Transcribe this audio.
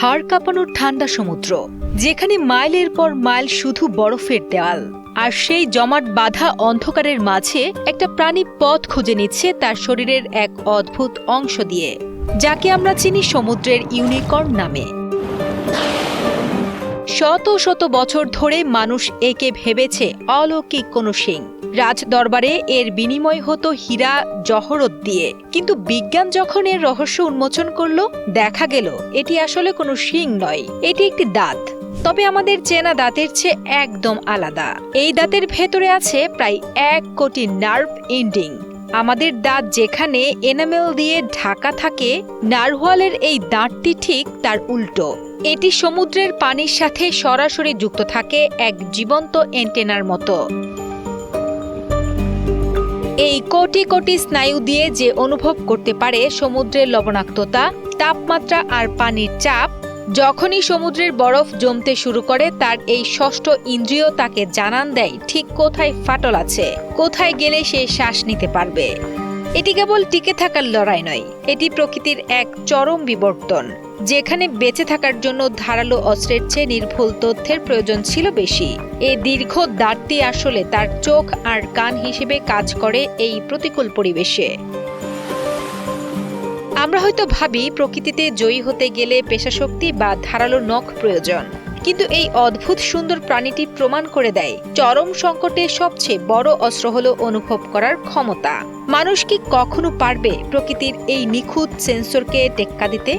হাড় কাঁপানোর ঠান্ডা সমুদ্র, যেখানে মাইলের পর মাইল শুধু বরফের দেওয়াল। আর সেই জমাট বাঁধা অন্ধকারের মাঝে একটা প্রাণী পথ খুঁজে নিচ্ছে তার শরীরের এক অদ্ভুত অংশ দিয়ে, যাকে আমরা চিনি সমুদ্রের ইউনিকর্ন নামে। শত শত বছর ধরে মানুষ একে ভেবেছে অলৌকিক কোনো শিং। রাজ দরবারে এর বিনিময় হতো হীরা জহরত দিয়ে, কিন্তু বিজ্ঞান যখন এর রহস্য উন্মোচন করল, দেখা গেল এটি আসলে কোনো শিং নয়, এটি একটি দাঁত। তবে আমাদের চেনা দাঁতের চেয়ে একদম আলাদা। এই দাঁতের ভেতরে আছে প্রায় 1 কোটি নার্ভ এন্ডিং। আমাদের দাঁত যেখানে এনামেল দিয়ে ঢাকা থাকে, নারওয়ালের এই দাঁতটি ঠিক তার উল্টো। এটি সমুদ্রের পানির সাথে সরাসরি যুক্ত থাকে এক জীবন্ত অ্যান্টেনার মতো। এই কোটি কোটি স্নায়ু দিয়ে যে অনুভব করতে পারে সমুদ্রের লবণাক্ততা, তাপমাত্রা আর পানির চাপ, যখনই সমুদ্রের বরফ জমতে শুরু করে তার এই ষষ্ঠ ইন্দ্রিয় তাকে জানান দেয় ঠিক কোথায় ফাটল আছে, কোথায় গেলে সে শ্বাস নিতে পারবে। এটি কেবল টিকে থাকার লড়াই নয়, এটি প্রকৃতির এক চরম বিবর্তন, যেখানে বেঁচে থাকার জন্য ধারালো অস্ত্রের চেয়ে নির্ভুল তথ্যের প্রয়োজন ছিল বেশি। এই দীর্ঘ দাঁতটি আসলে তার চোখ আর কান হিসেবে কাজ করে এই প্রতিকূল পরিবেশে। আমরা হয়তো ভাবি প্রকৃতিতে জয়ী হতে গেলে পেশাশক্তি বা ধারালো নখ প্রয়োজন, কিন্তু এই অদ্ভুত সুন্দর প্রাণীটি প্রমাণ করে দেয় চরম সংকটে সবচেয়ে বড় অস্ত্র হলো অনুভব করার ক্ষমতা। মানুষ কি কখনো পারবে প্রকৃতির এই নিখুঁত সেন্সরকে টেক্কা দিতে?